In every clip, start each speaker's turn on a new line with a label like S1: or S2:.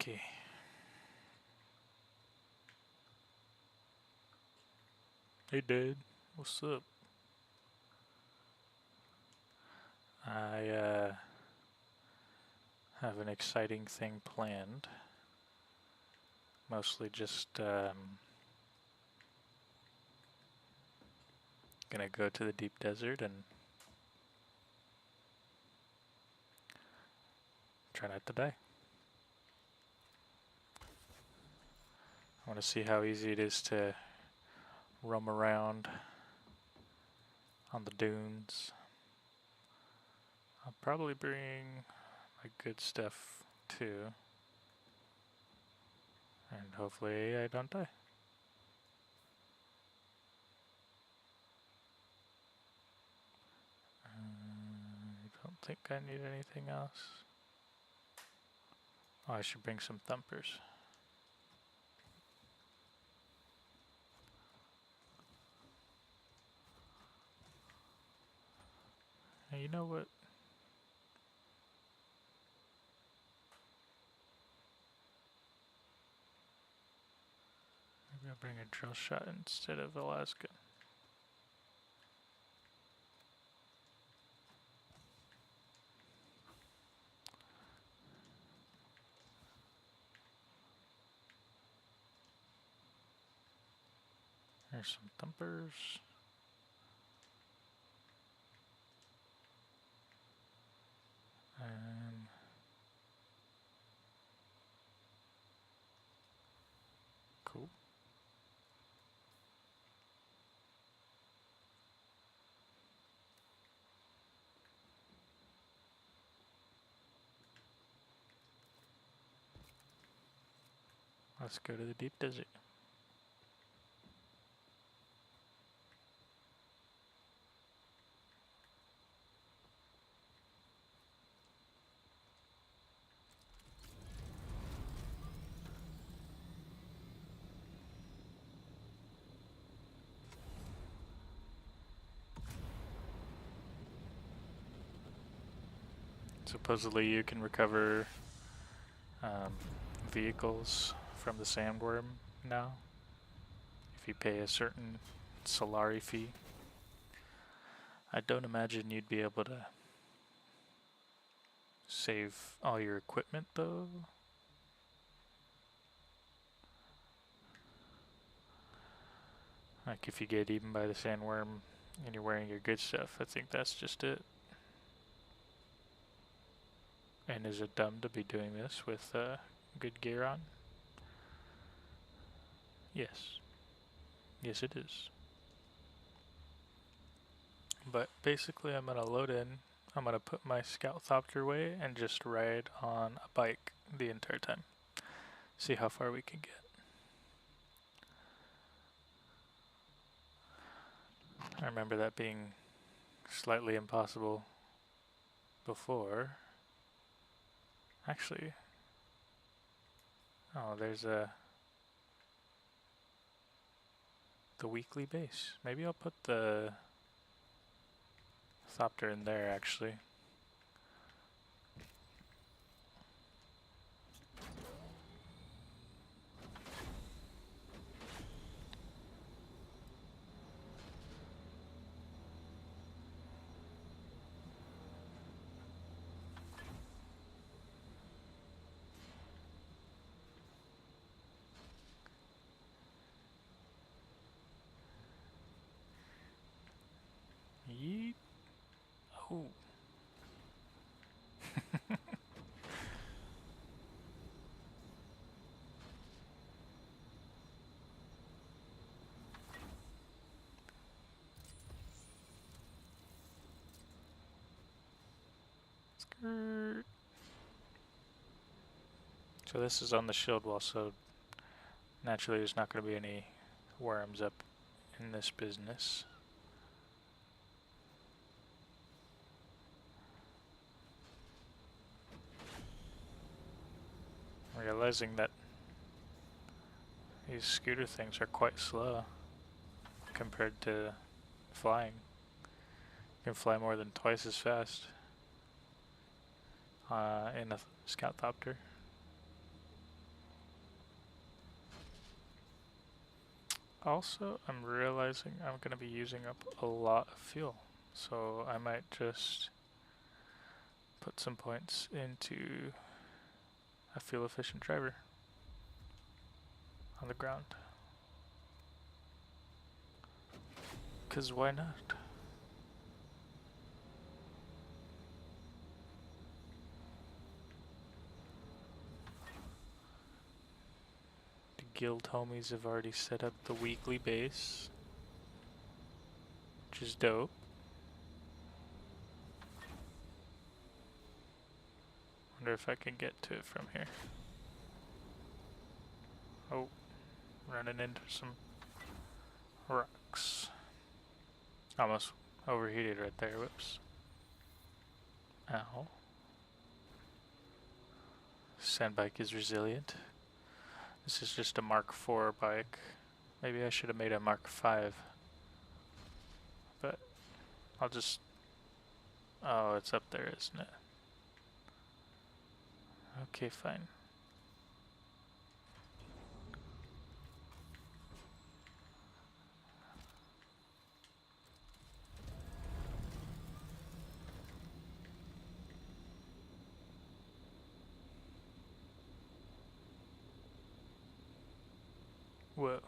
S1: wakey. Hey, Dad. What's up? I have an exciting thing planned. Mostly just gonna go to the deep desert and try not to die. I want to see how easy it is to roam around on the dunes. I'll probably bring my good stuff too. And hopefully I don't die. I don't think I need anything else. Oh, I should bring some thumpers. And you know what? Maybe I'll bring a drill shot instead of Alaska. There's some thumpers. And cool. Let's go to the deep desert. Supposedly you can recover vehicles from the sandworm now if you pay a certain Solari fee. I don't imagine you'd be able to save all your equipment though. Like if you get eaten by the sandworm and you're wearing your good stuff, I think that's just it. And is it dumb to be doing this with good gear on? Yes. Yes, it is. But basically, I'm going to load in. I'm going to put my scout thopter away and just ride on a bike the entire time. See how far we can get. I remember that being slightly impossible before. Actually, oh, there's the weekly base. Maybe I'll put the thopter in there actually. Yeet. Oh. Skirt. So this is on the shield wall, so naturally there's not going to be any worms up in this business. Realizing that these scooter things are quite slow compared to flying. You can fly more than twice as fast in a scout thopter. Also, I'm realizing I'm going to be using up a lot of fuel, so I might just put some points into a fuel efficient driver on the ground. Because why not? The guild homies have already set up the weekly base, which is dope. Wonder if I can get to it from here. Oh, running into some rocks. Almost overheated right there, whoops. Ow. Sand bike is resilient. This is just a Mark IV bike. Maybe I should have made a Mark V. But I'll just... Oh, it's up there, isn't it? Okay, fine. Whoa.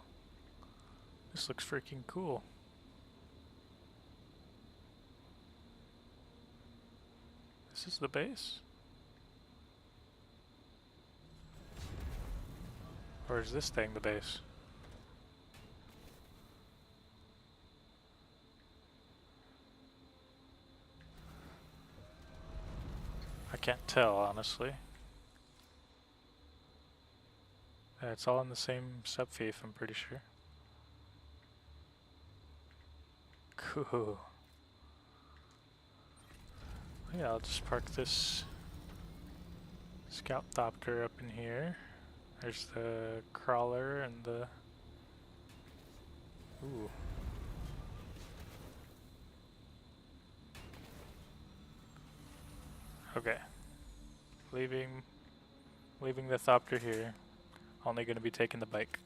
S1: This looks freaking cool. This is the base? Or is this thing the base? I can't tell, honestly. It's all in the same subfief, I'm pretty sure. Cool. Yeah, I'll just park this scout thopter up in here. There's the crawler and the... Ooh. Okay. Leaving the thopter here. Only gonna be taking the bike.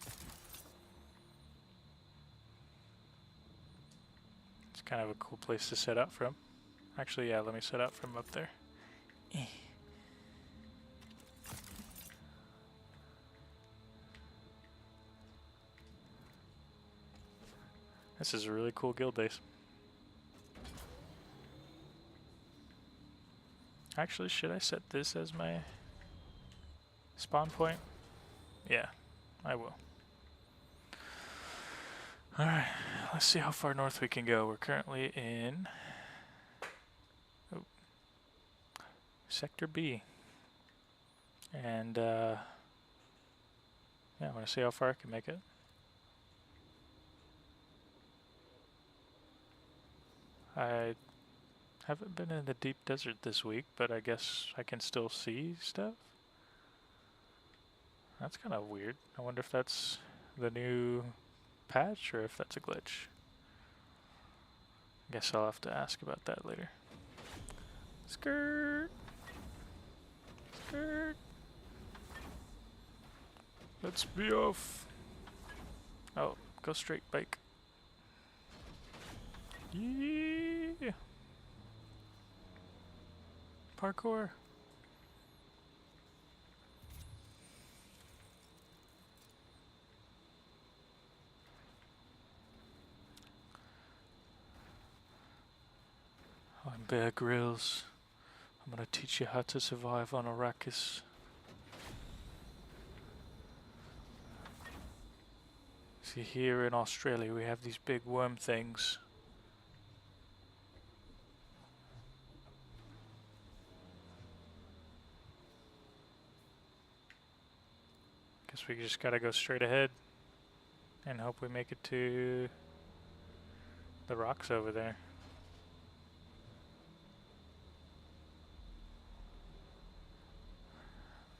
S1: It's kind of a cool place to set up from. Actually, yeah, let me set up from up there. This is a really cool guild base. Actually, should I set this as my spawn point? Yeah, I will. Alright, let's see how far north we can go. We're currently in Sector B. And yeah, I want to see how far I can make it. I haven't been in the deep desert this week, but I guess I can still see stuff. That's kind of weird. I wonder if that's the new patch or if that's a glitch. Guess I'll have to ask about that later. Skirt! Skirt! Let's be off! Oh, go straight, bike. Yeah! Parkour! I'm Bear Grylls. I'm gonna teach you how to survive on Arrakis. See, here in Australia we have these big worm things. Guess we just gotta go straight ahead and hope we make it to the rocks over there.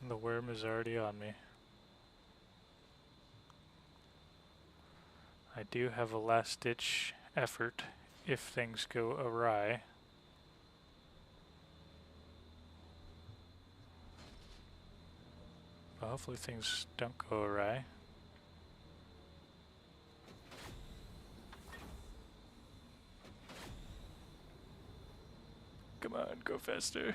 S1: The worm is already on me. I do have a last-ditch effort if things go awry. But hopefully things don't go awry. Come on, go faster.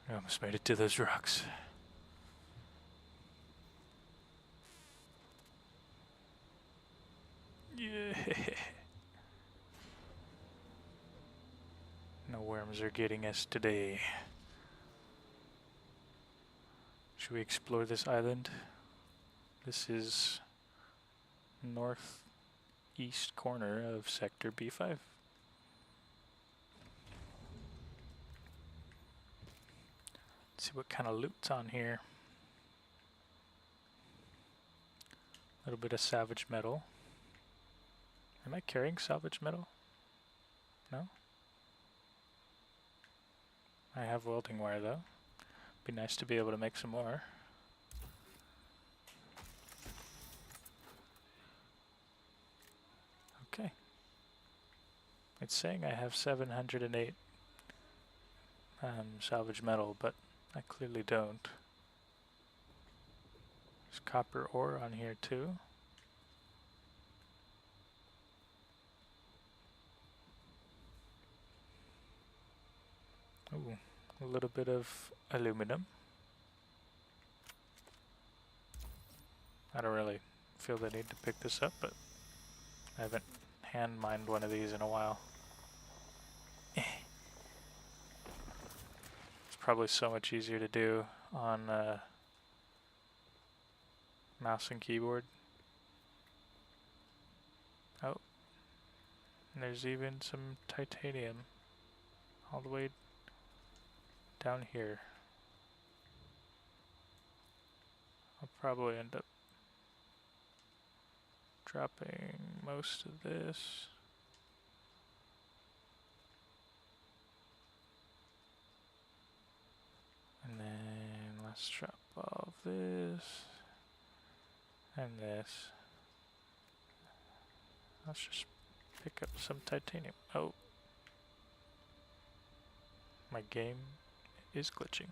S1: I almost made it to those rocks. Yeah. No worms are getting us today. Should we explore this island? This is northeast corner of Sector B5. Let's see what kind of loot's on here. A little bit of salvage metal. Am I carrying salvage metal? No? I have welding wire though. Be nice to be able to make some more. Okay. It's saying I have 708 salvage metal, but I clearly don't. There's copper ore on here too. Ooh, a little bit of aluminum. I don't really feel the need to pick this up, but I haven't hand mined one of these in a while. It's probably so much easier to do on mouse and keyboard. Oh, and there's even some titanium all the way down here. I'll probably end up dropping most of this. And then let's drop all of this and this. Let's just pick up some titanium. Oh. My game is glitching.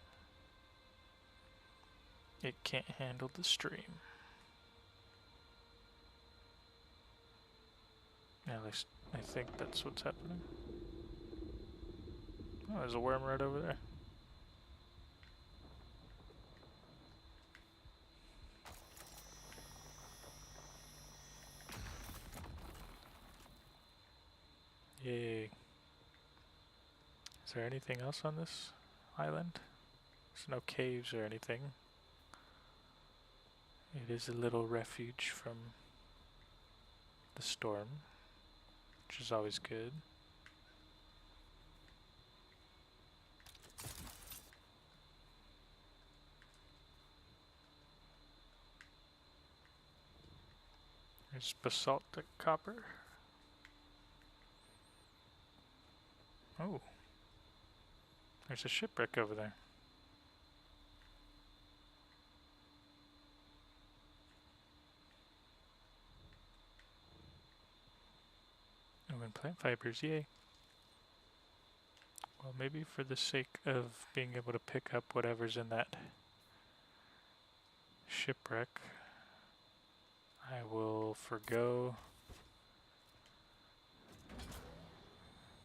S1: It can't handle the stream. At least I think that's what's happening. Oh, there's a worm right over there. Yay. Is there anything else on this island? There's no caves or anything. It is a little refuge from the storm, which is always good. There's basaltic copper. Oh, there's a shipwreck over there. Oh, and plant fibers, yay. Well, maybe for the sake of being able to pick up whatever's in that shipwreck, I will forgo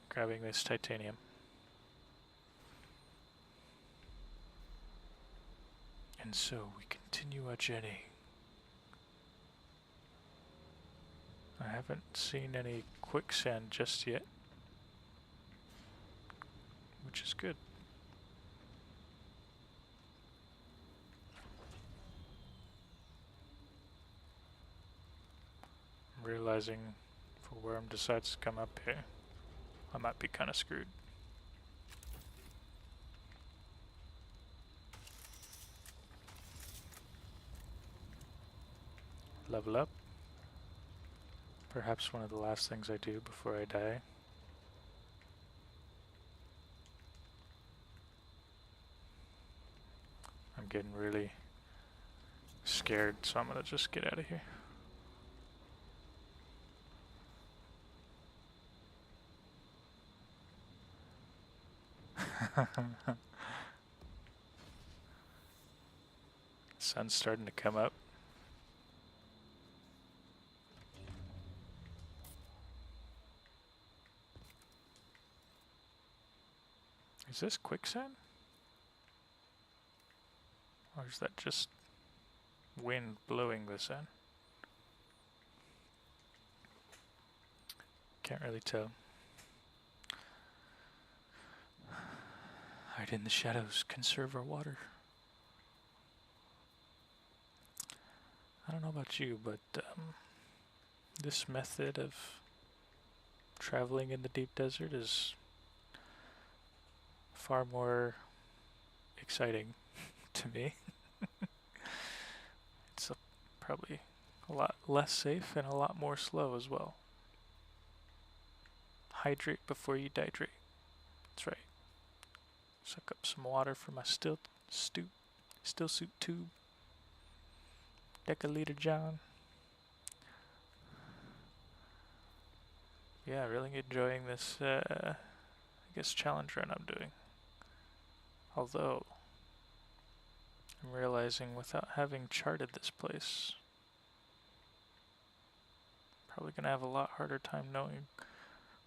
S1: grabbing this titanium. And so we continue our journey. I haven't seen any quicksand just yet, which is good. I'm realizing if a worm decides to come up here, I might be kind of screwed. Level up. Perhaps one of the last things I do before I die. I'm getting really scared, so I'm gonna just get out of here. Sun's starting to come up. Is this quicksand? Or is that just wind blowing the sand? Can't really tell. Hide in the shadows, conserve our water. I don't know about you, but this method of traveling in the deep desert is far more exciting to me. It's probably a lot less safe and a lot more slow as well. Hydrate before you dihydrate. That's right. Suck up some water from my still suit tube. Deciliter John. Yeah, really enjoying this, I guess, challenge run I'm doing. Although, I'm realizing without having charted this place, probably gonna have a lot harder time knowing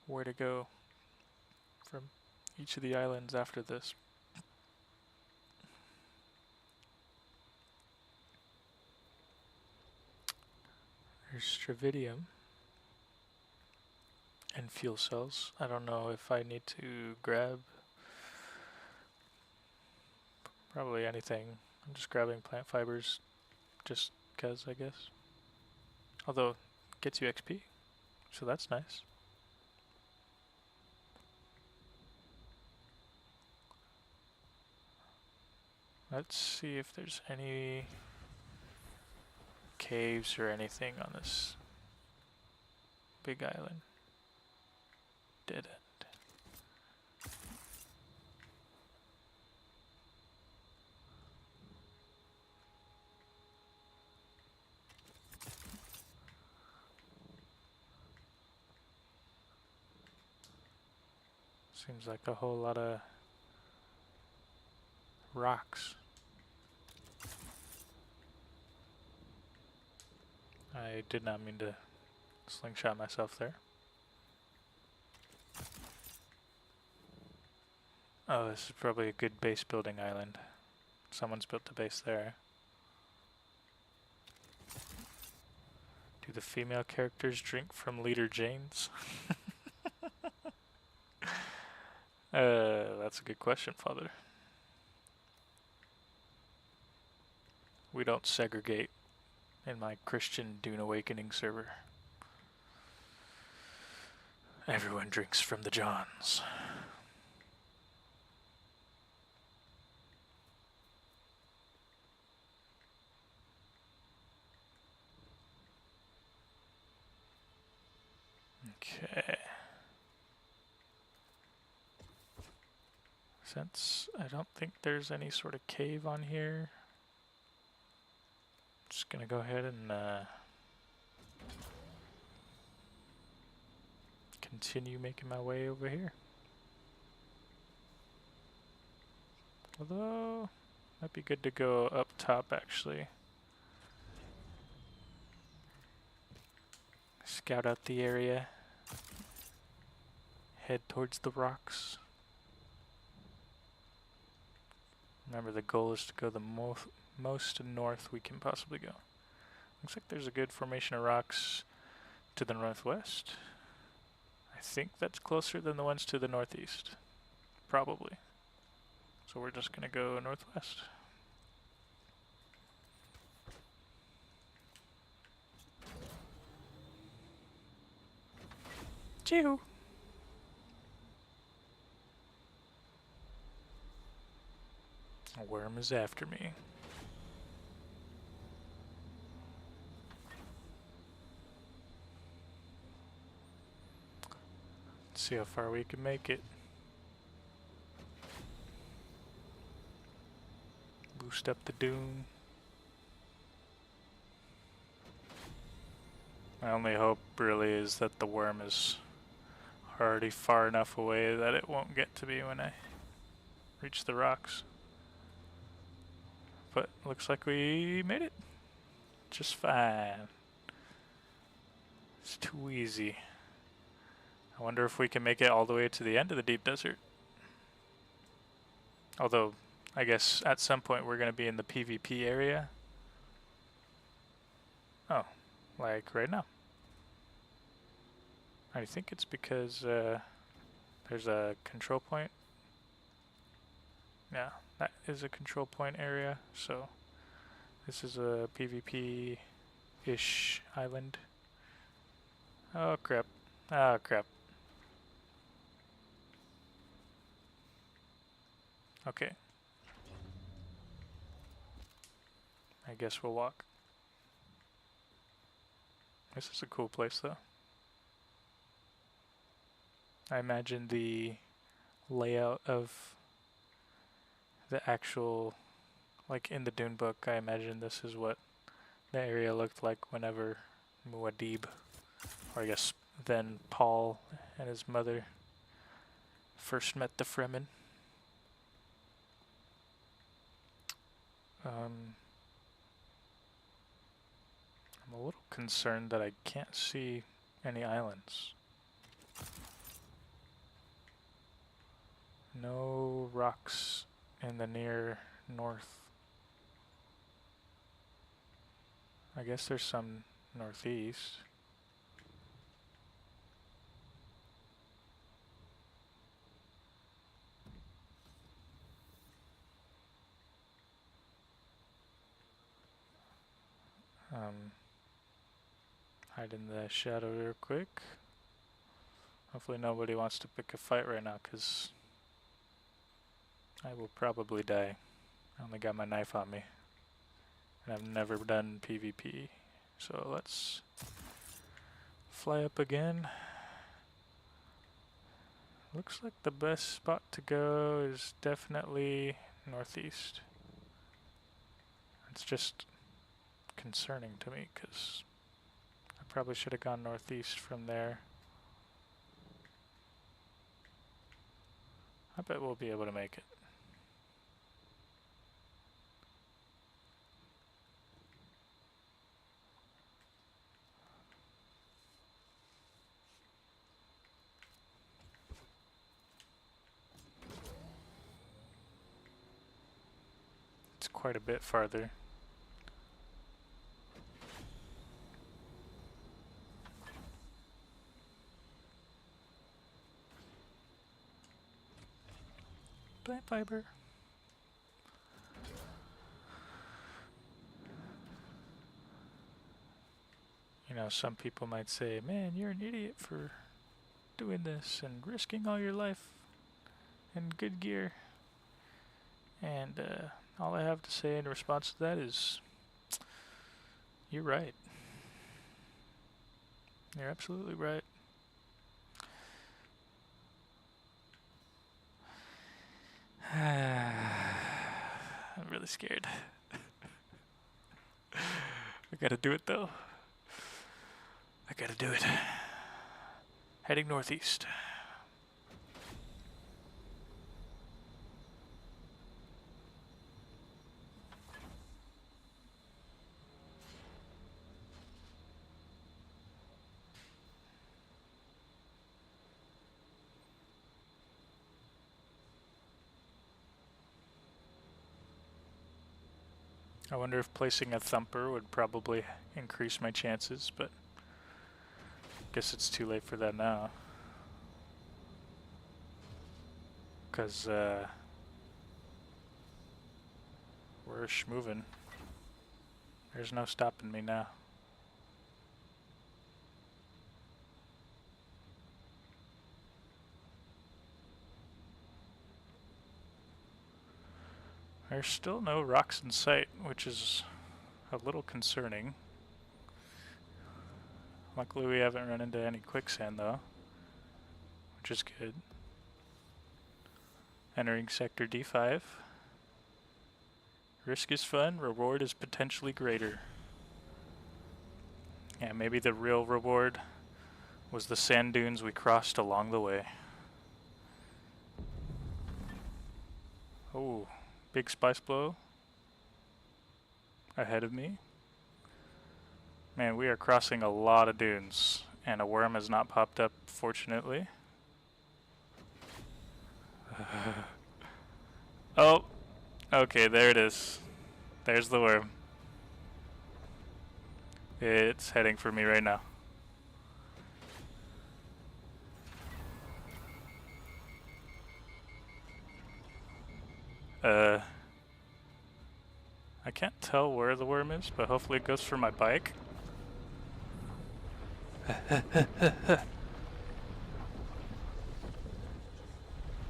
S1: where to go from each of the islands after this. There's Stravidium and fuel cells. I don't know if I need to grab probably anything. I'm just grabbing plant fibers just cause, I guess. Although, it gets you XP, so that's nice. Let's see if there's any caves or anything on this big island. Dead end. Seems like a whole lot of rocks. I did not mean to slingshot myself there. Oh, this is probably a good base building island. Someone's built a base there. Do the female characters drink from Leader Jane's? That's a good question, Father. We don't segregate in my Christian Dune Awakening server. Everyone drinks from the Johns. Okay. Since I don't think there's any sort of cave on here, I'm just gonna go ahead and continue making my way over here. Although, might be good to go up top actually. Scout out the area. Head towards the rocks. Remember, the goal is to go the most north we can possibly go. Looks like there's a good formation of rocks to the northwest. I think that's closer than the ones to the northeast. Probably. So we're just gonna go northwest. Choo! A worm is after me. Let's see how far we can make it. Boost up the dune. My only hope really is that the worm is already far enough away that it won't get to me when I reach the rocks. But looks like we made it just fine. It's too easy. I wonder if we can make it all the way to the end of the deep desert. Although, I guess at some point we're going to be in the PvP area. Oh, like right now. I think it's because there's a control point. Yeah, that is a control point area, so this is a PvP-ish island. Oh crap. Oh crap. Okay. I guess we'll walk. This is a cool place though. I imagine the layout of the actual, like in the Dune book, I imagine this is what the area looked like whenever Muad'Dib, or I guess then Paul and his mother first met the Fremen. I'm a little concerned that I can't see any islands. No rocks in the near north. I guess there's some northeast. Hide in the shadow real quick. Hopefully nobody wants to pick a fight right now, because I will probably die. I only got my knife on me. And I've never done PvP. So let's fly up again. Looks like the best spot to go is definitely northeast. It's just concerning to me, because I probably should have gone northeast from there. I bet we'll be able to make it. It's quite a bit farther. Plant fiber. You know, some people might say, man, you're an idiot for doing this and risking all your life and good gear. And all I have to say in response to that is, you're right. You're absolutely right. I'm really scared. I gotta do it though. I gotta do it. Heading northeast. I wonder if placing a thumper would probably increase my chances, but I guess it's too late for that now. Because we're schmoving. There's no stopping me now. There's still no rocks in sight, which is a little concerning. Luckily we haven't run into any quicksand though, which is good. Entering sector D5. Risk is fun, reward is potentially greater. Yeah, maybe the real reward was the sand dunes we crossed along the way. Oh, big spice blow ahead of me. Man, we are crossing a lot of dunes, and a worm has not popped up, fortunately. Oh, okay, there it is. There's the worm. It's heading for me right now. I can't tell where the worm is, but hopefully it goes for my bike.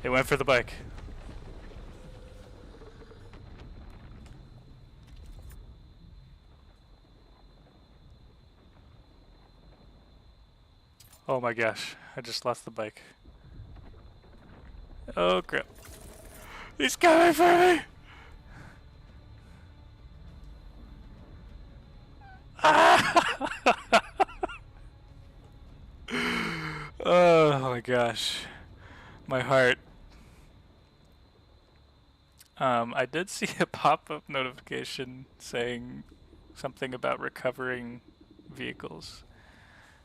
S1: It went for the bike. Oh my gosh, I just lost the bike. Oh crap. He's coming for me! Oh my gosh. My heart. I did see a pop-up notification saying something about recovering vehicles.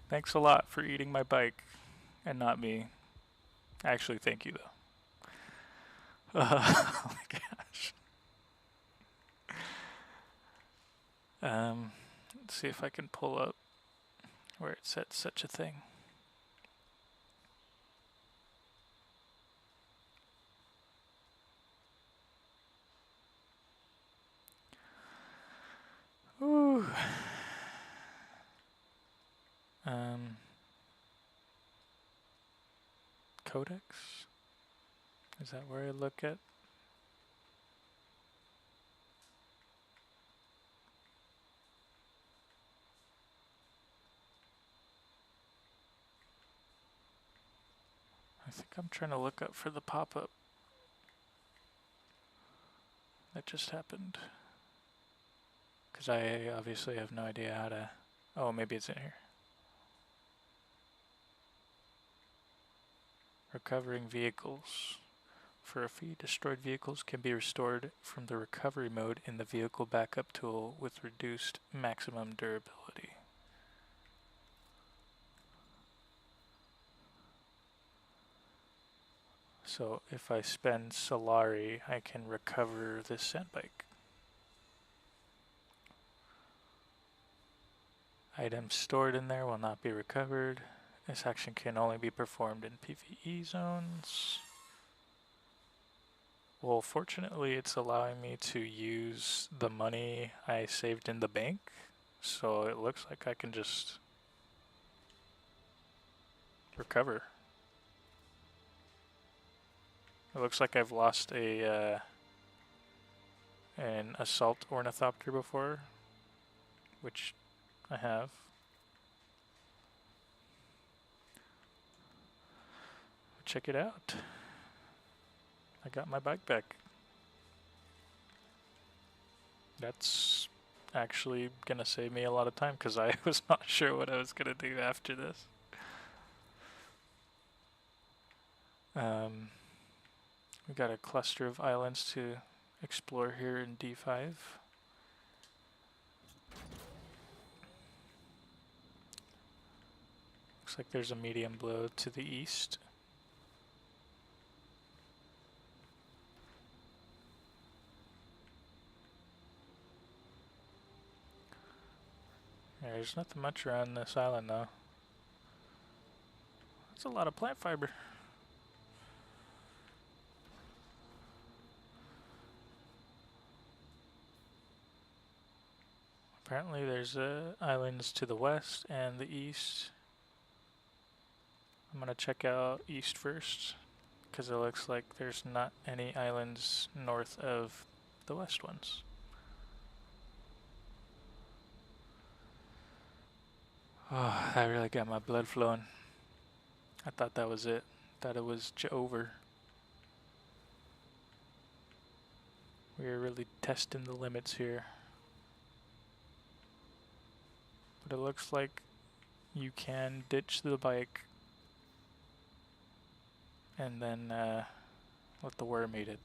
S1: Thanks a lot for eating my bike and not me. Actually, thank you though. Oh my gosh. Let's see if I can pull up where it said such a thing. Ooh. Codex? Is that where I look at? I think I'm trying to look up for the pop-up that just happened. Because I obviously have no idea how to... Oh, maybe it's in here. Recovering vehicles. For a fee, destroyed vehicles can be restored from the recovery mode in the vehicle backup tool with reduced maximum durability. So if I spend Solari, I can recover this sandbike. Items stored in there will not be recovered. This action can only be performed in PvE zones. Well, fortunately, it's allowing me to use the money I saved in the bank, so it looks like I can just recover. It looks like I've lost an assault ornithopter before, which I have. Check it out. I got my bike back. That's actually gonna save me a lot of time because I was not sure what I was gonna do after this. We got a cluster of islands to explore here in D5. Looks like there's a medium blow to the east. There's nothing much around this island though. That's a lot of plant fiber. Apparently there's islands to the west and the east. I'm gonna check out east first because it looks like there's not any islands north of the west ones. Oh, that really got my blood flowing. I thought that was it. Thought it was over. We are really testing the limits here. But it looks like you can ditch the bike and then let the worm eat it.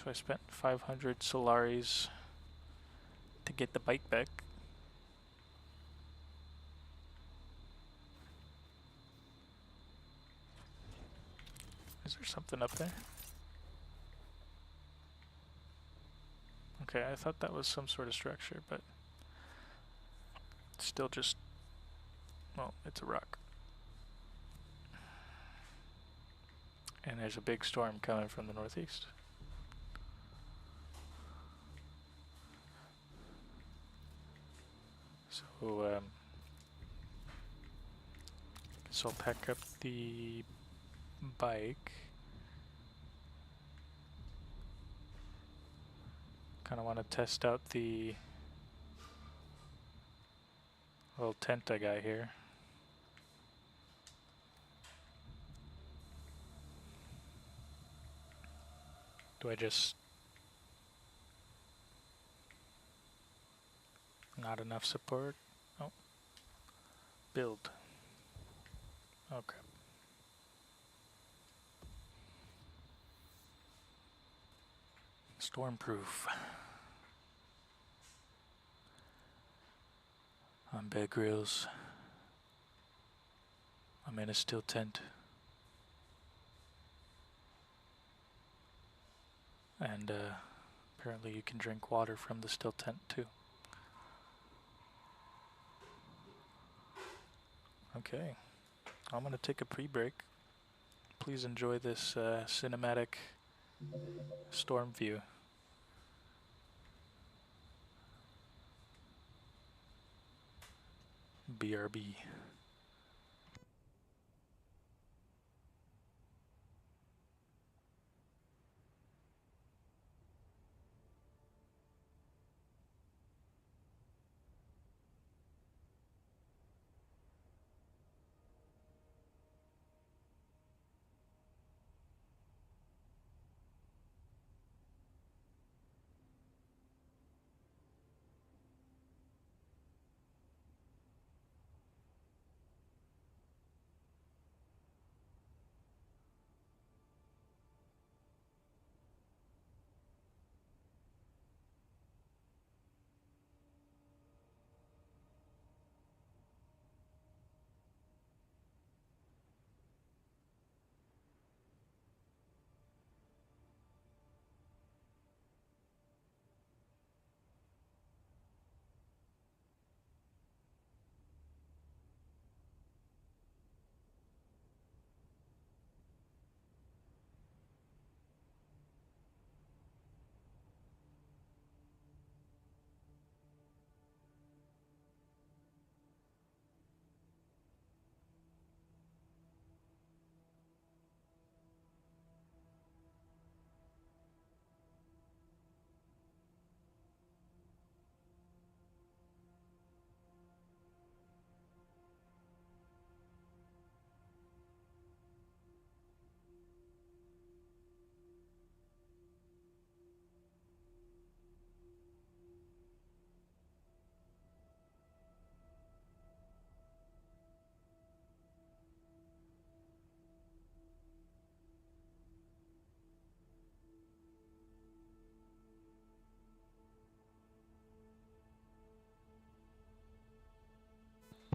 S1: So I spent 500 Solaris to get the bike back. Is there something up there? Okay, I thought that was some sort of structure, but it's still just, well, it's a rock. And there's a big storm coming from the northeast. So, guess I'll pack up the bike. Kind of want to test out the little tent I got here. Do I just... Not enough support? Oh. Build. Okay. Stormproof. On Bear Grylls. I'm in a steel tent. And apparently you can drink water from the steel tent too. Okay, I'm gonna take a pre-break. Please enjoy this cinematic storm view. BRB.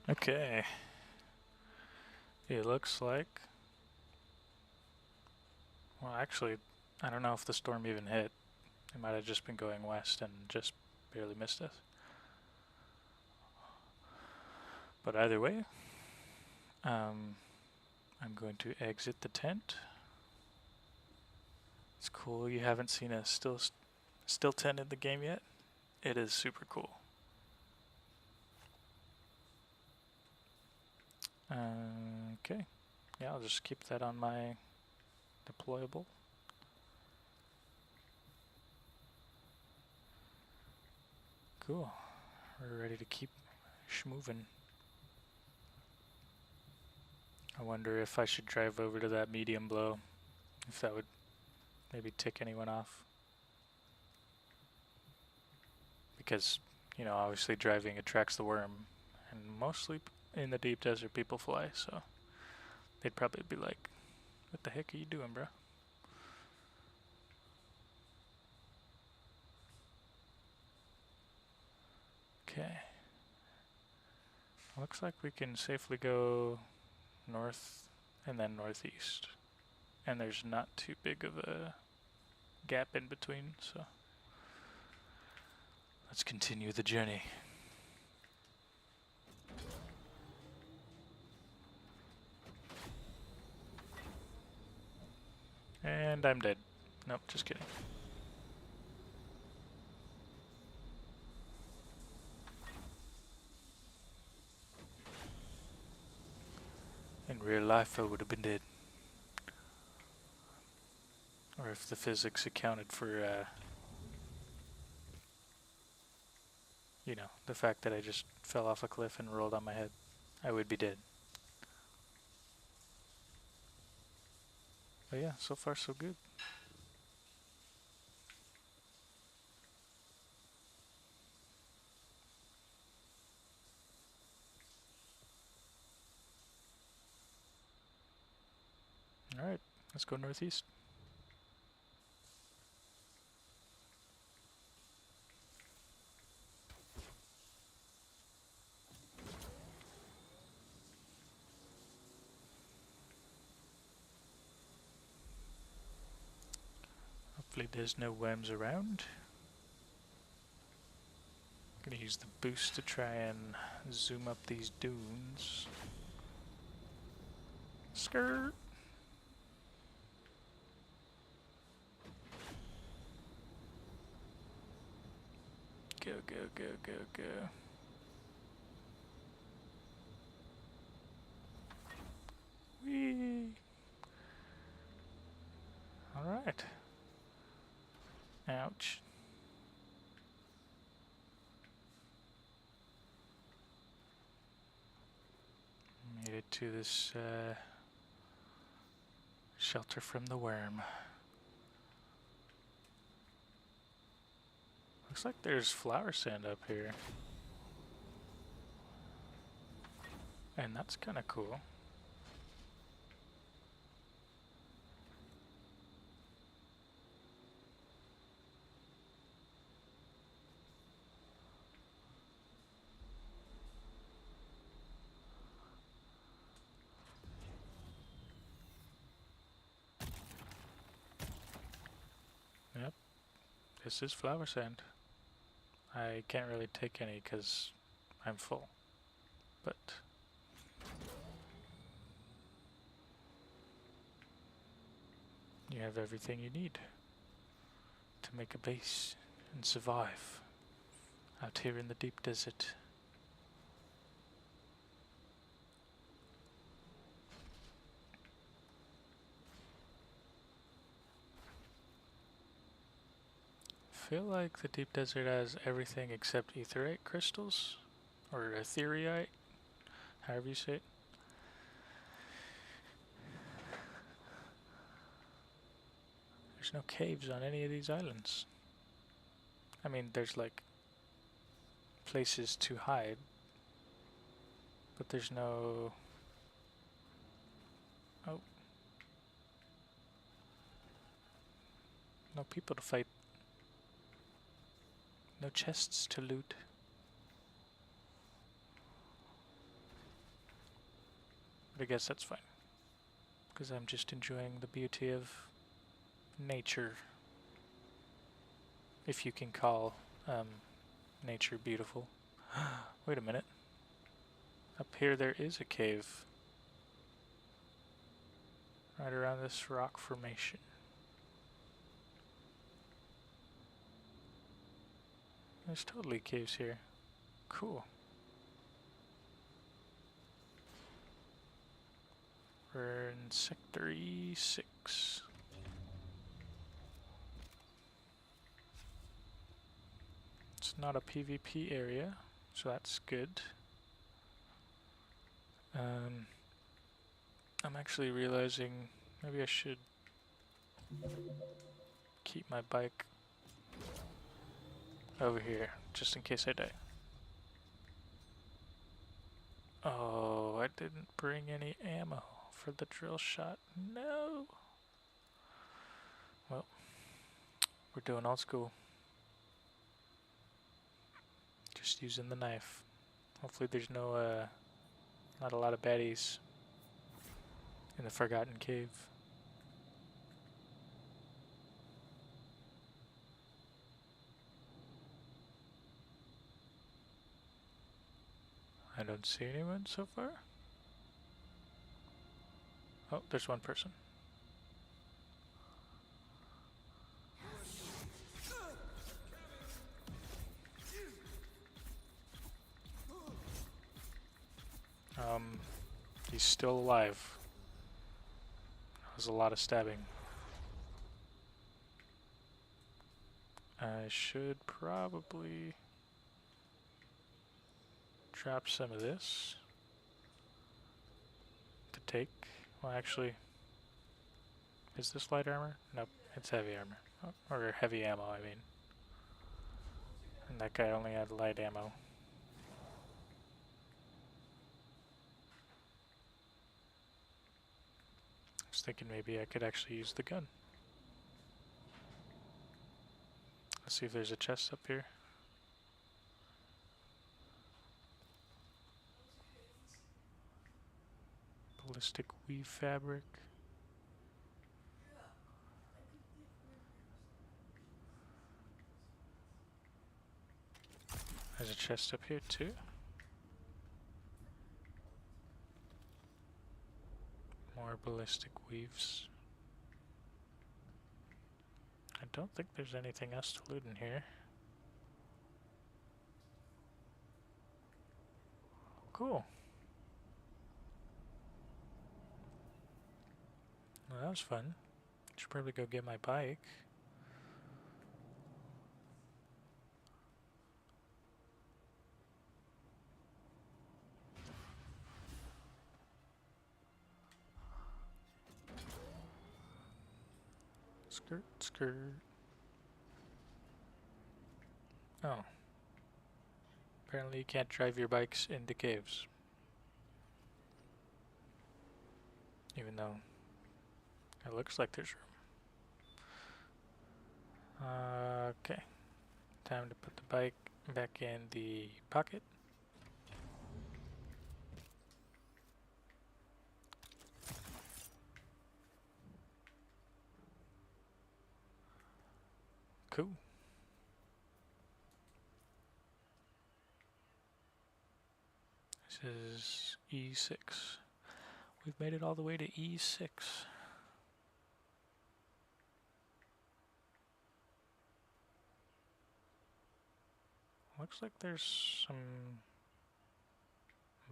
S1: Okay. It looks like... Well, actually, I don't know if the storm even hit. It might have just been going west and just barely missed us. But either way, I'm going to exit the tent. It's cool. You haven't seen a still tent in the game yet? It is super cool. Okay. Yeah, I'll just keep that on my deployable. Cool. We're ready to keep schmoving. I wonder if I should drive over to that medium blow, if that would maybe tick anyone off. Because, you know, obviously driving attracts the worm, and mostly in the deep desert people fly, so they'd probably be like, what the heck are you doing, bro? Okay. Looks like we can safely go north and then northeast. and there's not too big of a gap in between, so let's continue the journey. And I'm dead. Nope, just kidding. In real life, I would have been dead. Or if the physics accounted for, you know, the fact that I just fell off a cliff and rolled on my head, I would be dead. But yeah, so far so good. Alright, let's go northeast. Hopefully there's no worms around. I'm gonna use the boost to try and zoom up these dunes. Skirt! Go, go, go, go, go. Whee! Alright. Ouch. Made it to this shelter from the worm. Looks like there's flower sand up here. And that's kind of cool. Yep, this is flower sand. I can't really take any because I'm full, but you have everything you need to make a base and survive out here in the deep desert. I feel like the deep desert has everything except aetherite crystals, or ethereite, however you say it. There's no caves on any of these islands. I mean, there's like places to hide, but there's no... Oh. No people to fight. No chests to loot. But I guess that's fine, because I'm just enjoying the beauty of nature. If you can call nature beautiful. Wait a minute. Up here there is a cave. Right around this rock formation. There's totally caves here. Cool. We're in Sector E6. It's not a PvP area, so that's good. I'm actually realizing maybe I should keep my bike over here, just in case I die. Oh, I didn't bring any ammo for the drill shot. No! Well, we're doing old school. Just using the knife. Hopefully there's no, not a lot of baddies in the Forgotten Cave. I don't see anyone so far. Oh, there's one person. He's still alive. That was a lot of stabbing. I should probably drop some of this to take. Well, actually, is this light armor? Nope, it's heavy armor. Oh, or heavy ammo, I mean. And that guy only had light ammo. I was thinking maybe I could actually use the gun. Let's see if there's a chest up here. Ballistic weave fabric. There's a chest up here too. More ballistic weaves. I don't think there's anything else to loot in here. Cool. Well, that was fun. Should probably go get my bike. Skirt, skirt. Oh. Apparently you can't drive your bikes into caves. Even though it looks like there's room. Okay. Time to put the bike back in the pocket. Cool. This is E6. We've made it all the way to E6. Looks like there's some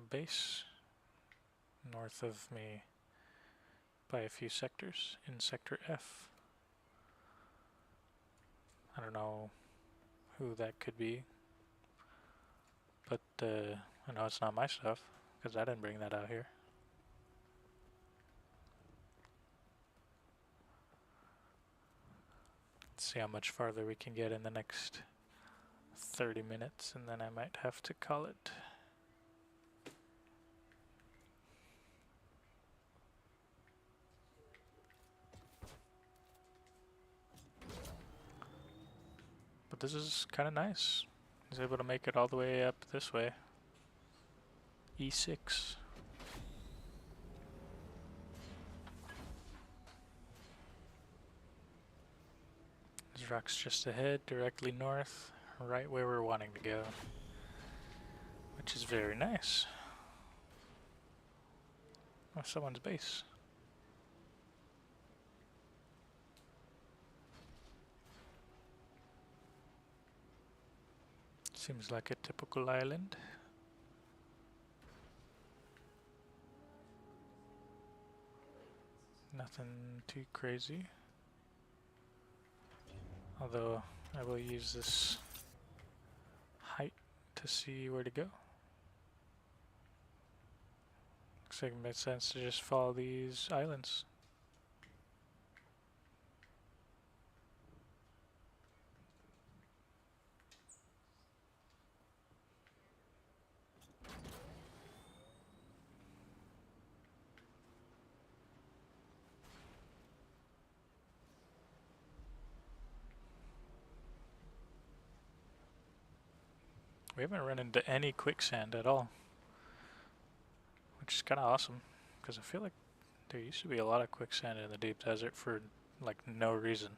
S1: base north of me by a few sectors in Sector F. I don't know who that could be, but I know it's not my stuff because I didn't bring that out here. Let's see how much farther we can get in the next 30 minutes, and then I might have to call it. But this is kind of nice. I was able to make it all the way up this way. E6. There's rocks just ahead, directly north, right where we're wanting to go. Which is very nice. Oh, someone's base. Seems like a typical island. Nothing too crazy. Although I will use this height to see where to go. Looks like it makes sense to just follow these islands. We haven't run into any quicksand at all, which is kind of awesome, because I feel like there used to be a lot of quicksand in the deep desert for like no reason.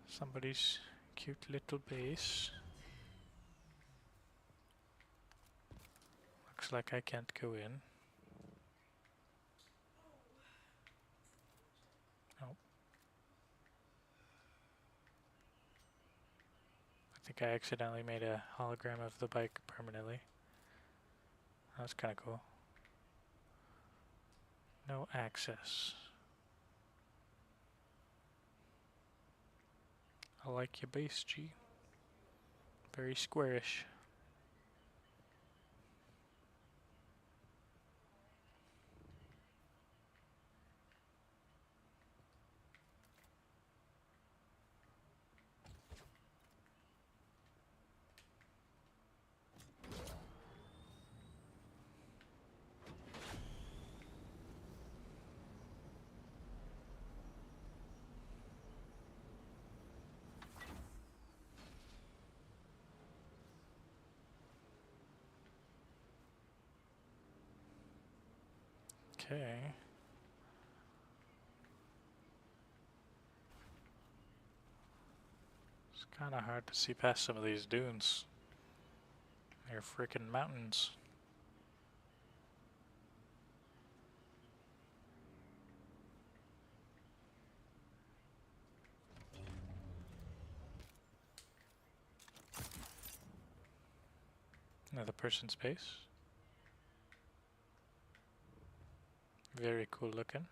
S1: Somebody's Cute little base. Looks like I can't go in. Nope. I think I accidentally made a hologram of the bike permanently. That's kind of cool. No access. I like your base, G. Very squarish. Okay. It's kind of hard to see past some of these dunes. They're freaking mountains. Another person's base. Very cool looking.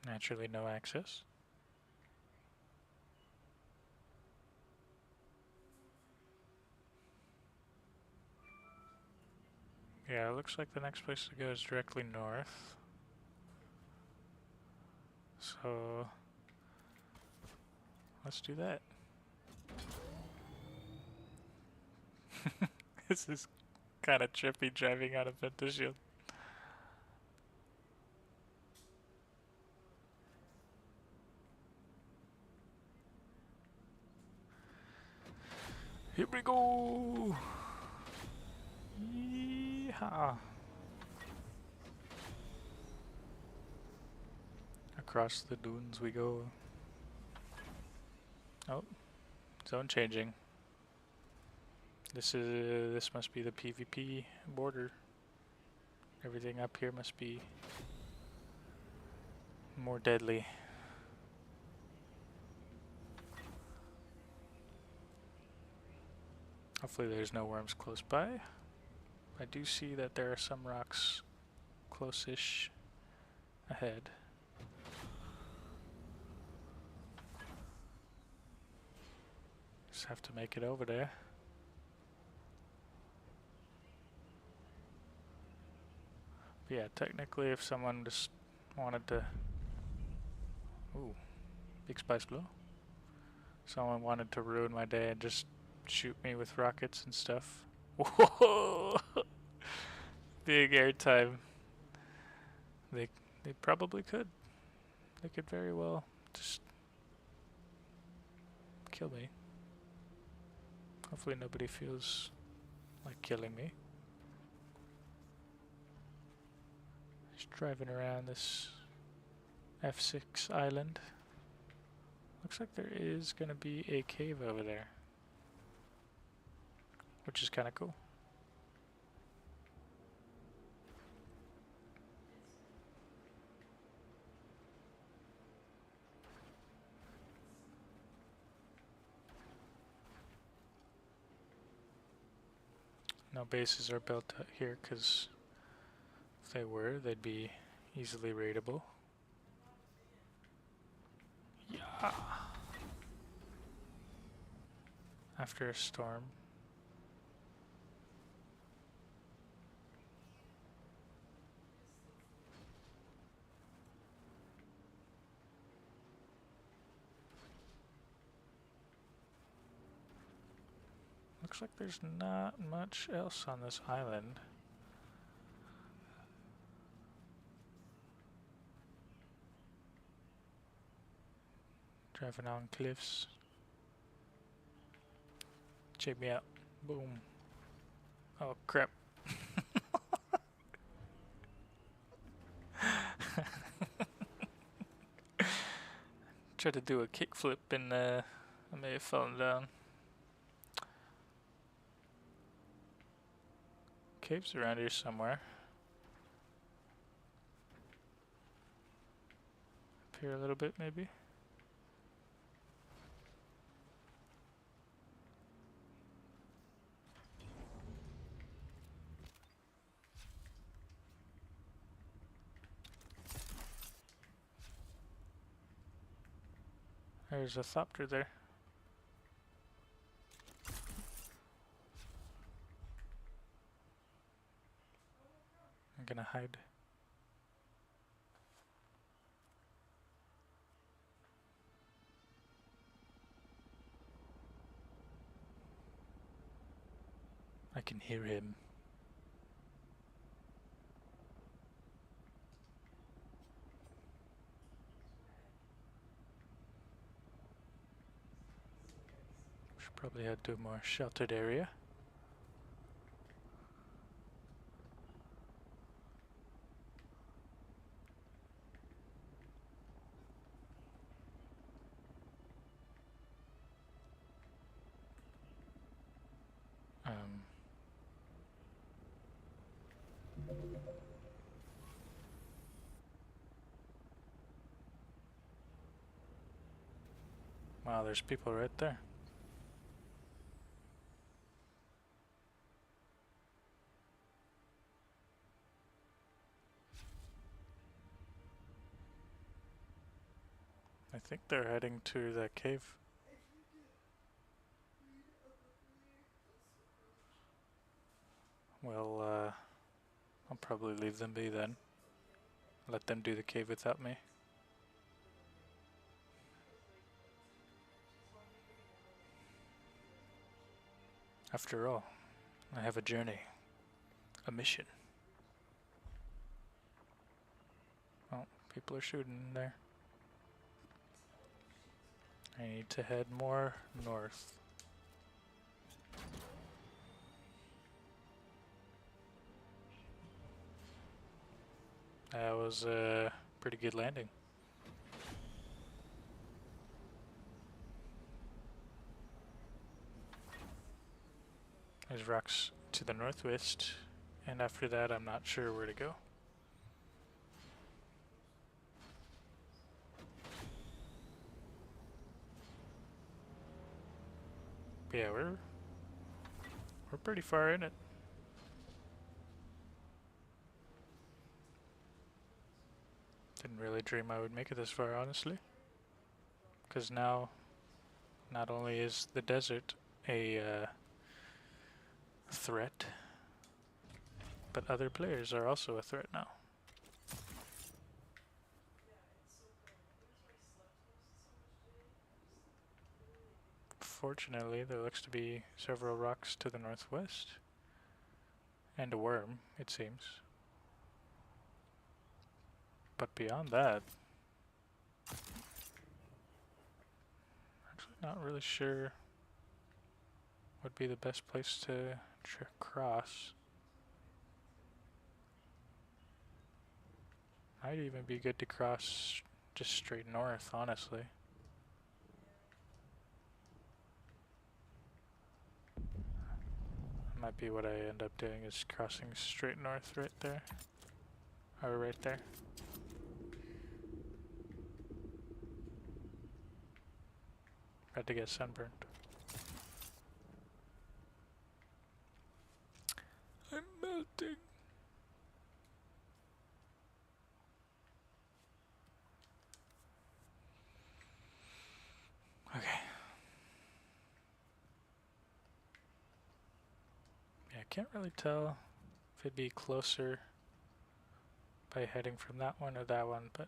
S1: Naturally no access. Yeah, it looks like the next place to go is directly north. So let's do that. This is kind of trippy driving out of Venetian. Here we go! Yeehaw! Across the dunes we go. Oh, zone changing. This must be the PvP border. Everything up here must be more deadly. Hopefully there's no worms close by. I do see that there are some rocks close-ish ahead. Just have to make it over there. But yeah, technically if someone just wanted to... Ooh, big spice glow. Someone wanted to ruin my day and just shoot me with rockets and stuff. Whoa! Big airtime. They probably could. They could very well just kill me. Hopefully nobody feels like killing me. Just driving around this F6 island. Looks like there is gonna be a cave over there, which is kind of cool. No bases are built out here because if they were, they'd be easily raidable. Yeah. After a storm. Looks like there's not much else on this island. Driving on cliffs. Check me out. Boom. Oh crap. Tried to do a kickflip and I may have fallen down. Caves around here somewhere. Up here a little bit, maybe. There's a thopter there. I'm gonna hide. I can hear him. Should probably head to a more sheltered area. Wow, there's people right there. I think they're heading to that cave. Well, I'll probably leave them be then. Let them do the cave without me. After all, I have a journey, a mission. Oh, people are shooting there. I need to head more north. That was a pretty good landing. There's rocks to the northwest, and after that I'm not sure where to go. But yeah, we're pretty far in it. Didn't really dream I would make it this far, honestly. Because now, not only is the desert a threat, but other players are also a threat now. Fortunately, there looks to be several rocks to the northwest. And a worm, it seems. But beyond that, actually not really sure would be the best place to cross. Might even be good to cross just straight north, honestly. Might be what I end up doing, is crossing straight north right there. Or right there. Had to get sunburned. I'm melting. Okay. Yeah, I can't really tell if it'd be closer by heading from that one or that one, but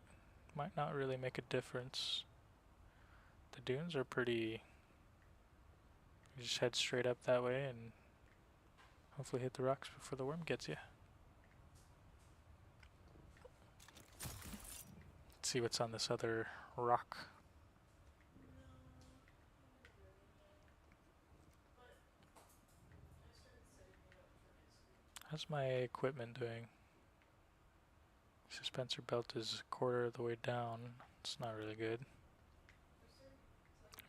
S1: might not really make a difference. The dunes are pretty... You just head straight up that way and hopefully hit the rocks before the worm gets you. Let's see what's on this other rock. How's my equipment doing? Suspensor belt is a quarter of the way down. It's not really good.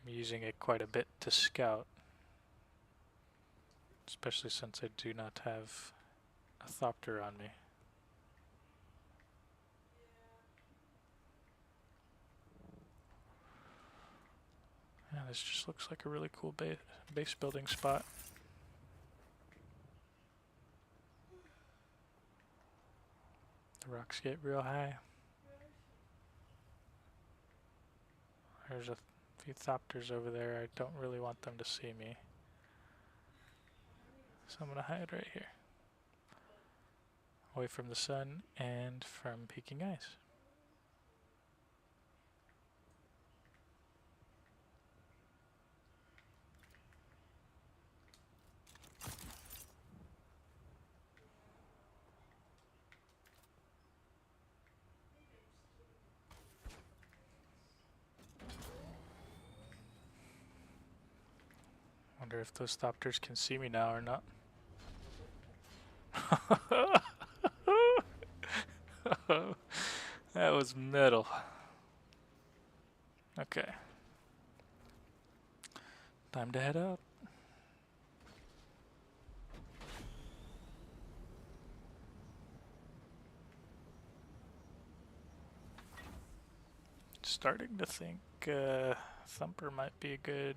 S1: I'm using it quite a bit to scout, especially since I do not have a thopter on me. Yeah, this just looks like a really cool base building spot. The rocks get real high. There's a few thopters over there. I don't really want them to see me, so I'm gonna hide right here, away from the sun and from peeking eyes. Wonder if those thopters can see me now or not. That was metal. Okay. Time to head out. Starting to think Thumper might be a good...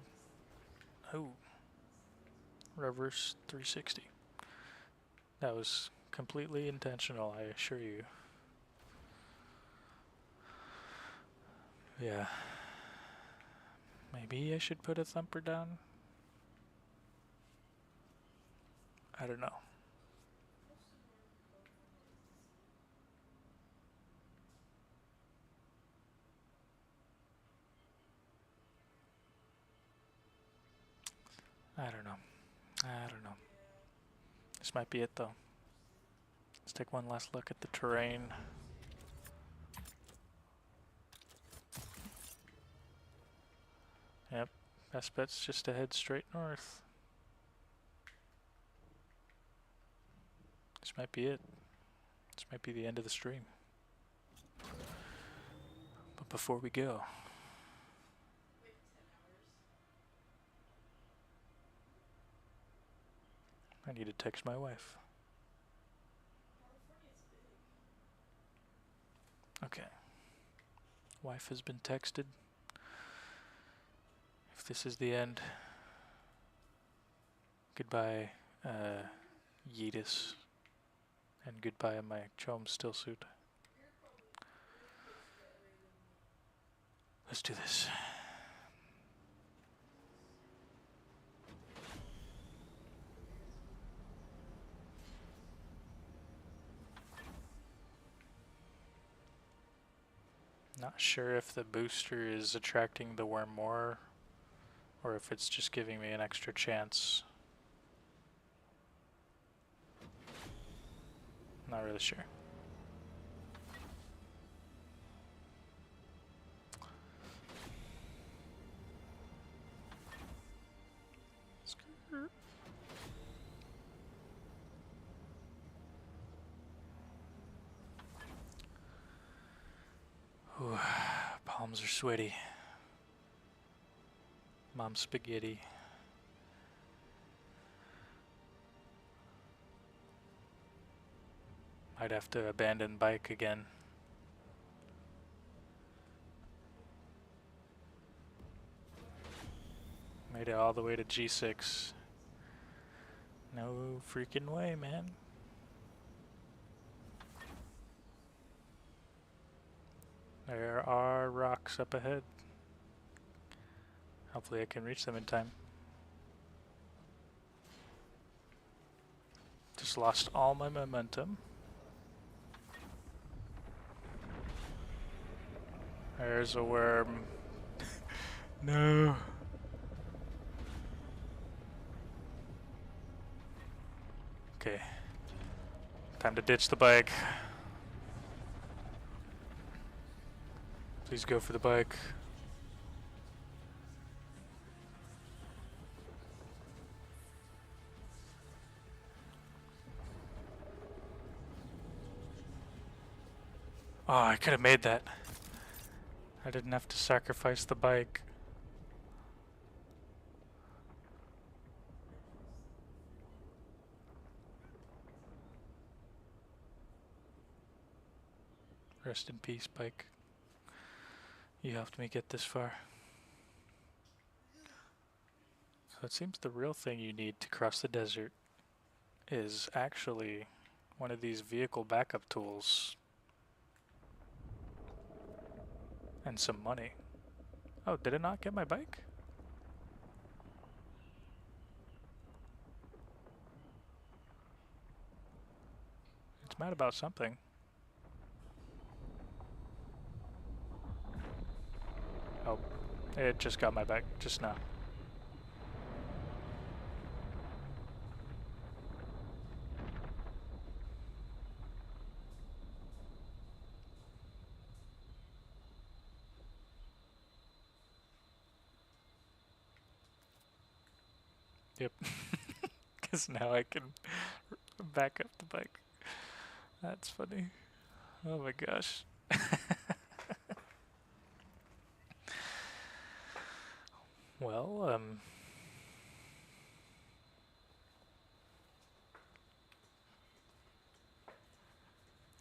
S1: Oh. Reverse 360. That was completely intentional, I assure you. Yeah. Maybe I should put a Thumper down? I don't know. I don't know. I don't know. This might be it though. Let's take one last look at the terrain. Yep, best bet's just to head straight north. This might be it. This might be the end of the stream. But before we go, I need to text my wife. Okay. Wife has been texted. If this is the end, goodbye, Yeetus. And goodbye, my Chom stillsuit. Let's do this. Not sure if the booster is attracting the worm more, or if it's just giving me an extra chance. Not really sure. Ooh, palms are sweaty. Mom's spaghetti. Might have to abandon bike again. Made it all the way to G6. No freaking way, man. There are rocks up ahead. Hopefully I can reach them in time. Just lost all my momentum. There's a worm. No. Okay. Time to ditch the bike. Please go for the bike. Oh, I could have made that. I didn't have to sacrifice the bike. Rest in peace, bike. You helped me get this far. So it seems the real thing you need to cross the desert is actually one of these vehicle backup tools. And some money. Oh, did it not get my bike? It's mad about something. Oh, it just got my bike just now. Yep. Because now I can back up the bike. That's funny. Oh my gosh. Well,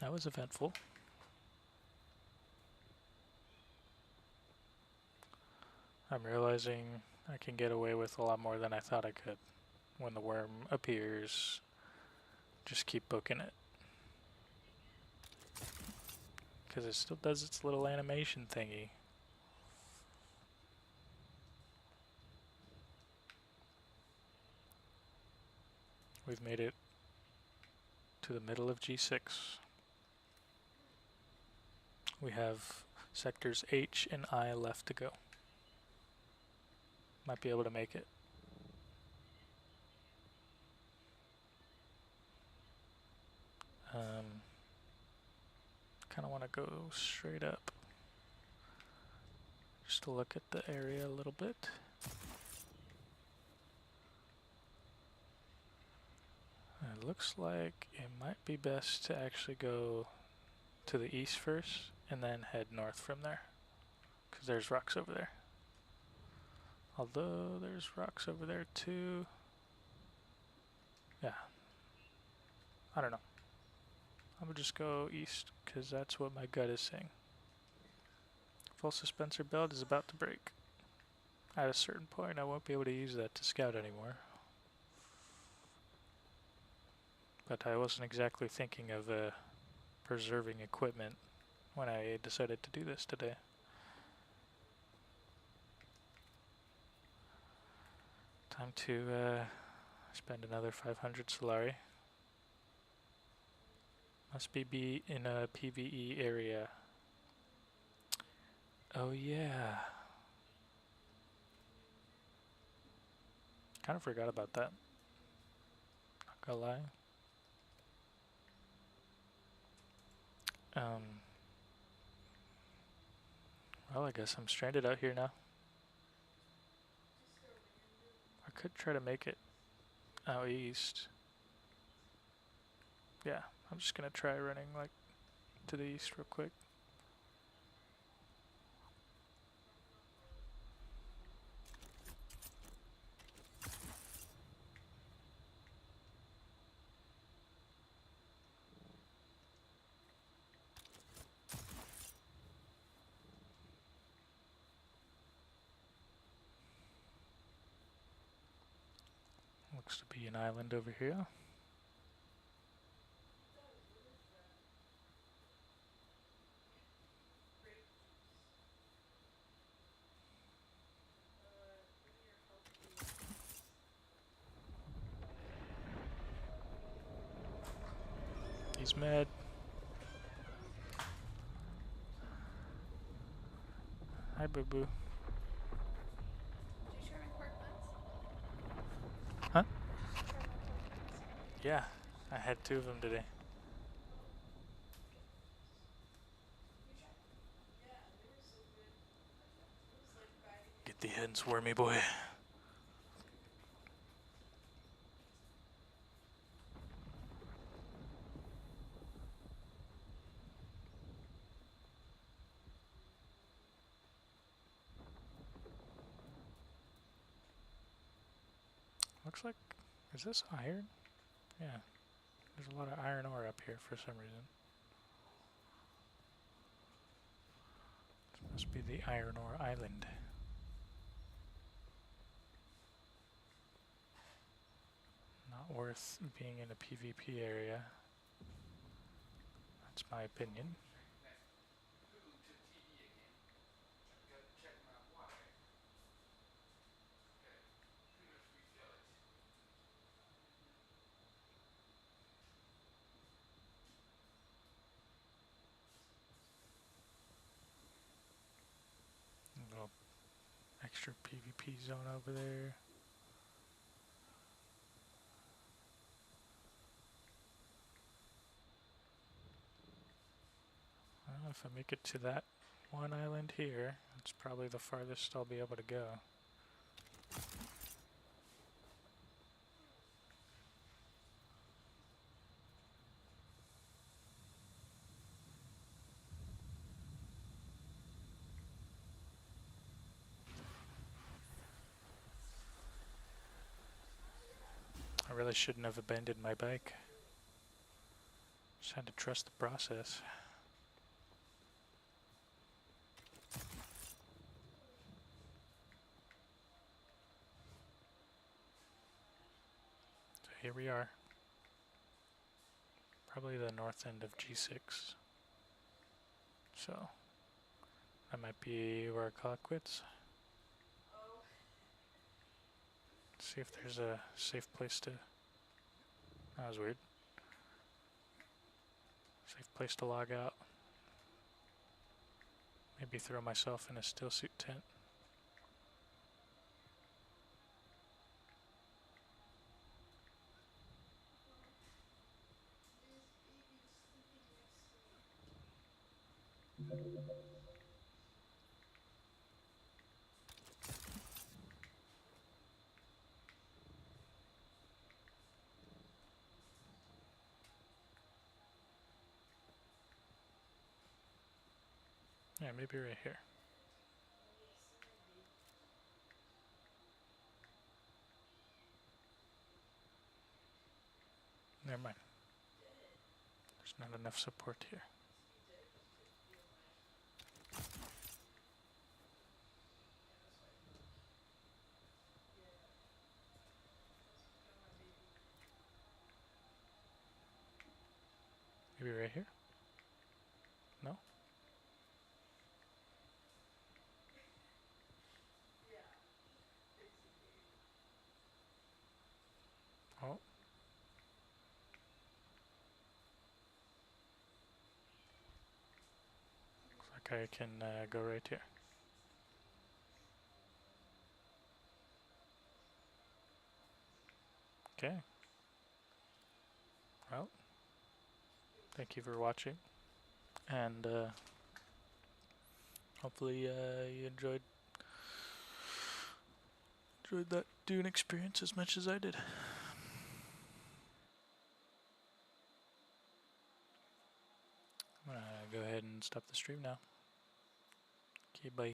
S1: that was eventful. I'm realizing I can get away with a lot more than I thought I could. When the worm appears, just keep booking it. Because it still does its little animation thingy. We've made it to the middle of G6. We have sectors H and I left to go. Might be able to make it. Kind of want to go straight up. Just to look at the area a little bit. It looks like it might be best to actually go to the east first and then head north from there. Because there's rocks over there. Although there's rocks over there too. Yeah. I don't know. I'm gonna just go east because that's what my gut is saying. Full suspensor belt is about to break. At a certain point I won't be able to use that to scout anymore. But I wasn't exactly thinking of preserving equipment when I decided to do this today. Time to spend another 500 Solari. Must be in a PvE area. Oh yeah. Kind of forgot about that. Not gonna lie. Well, I guess I'm stranded out here now. I could try to make it out east. Yeah, I'm just gonna try running like to the east real quick. Looks to be an island over here. He's mad. Hi, boo boo.
S2: Did you try my pork buns?
S1: Huh?
S2: Did you try my pork buns?
S1: Yeah, I had 2 of them today. Get the hens, wormy boy. Looks like, is this iron? Yeah, there's a lot of iron ore up here for some reason. Must be the iron ore island. Not worth being in a PvP area. That's my opinion. A little extra PvP zone over there. Well, if I make it to that one island here, it's probably the farthest I'll be able to go. I really shouldn't have abandoned my bike. Just had to trust the process. So here we are. Probably the north end of G6. So that might be where our clock quits. See if there's a safe place to... That was weird. Safe place to log out. Maybe throw myself in a still suit tent. Yeah, maybe right here. Never mind. There's not enough support here. Maybe right here? No? Oh. Looks like I can go right here. Okay. Well, thank you for watching. And hopefully you enjoyed that Dune experience as much as I did. I'm gonna go ahead and stop the stream now. Okay, bye.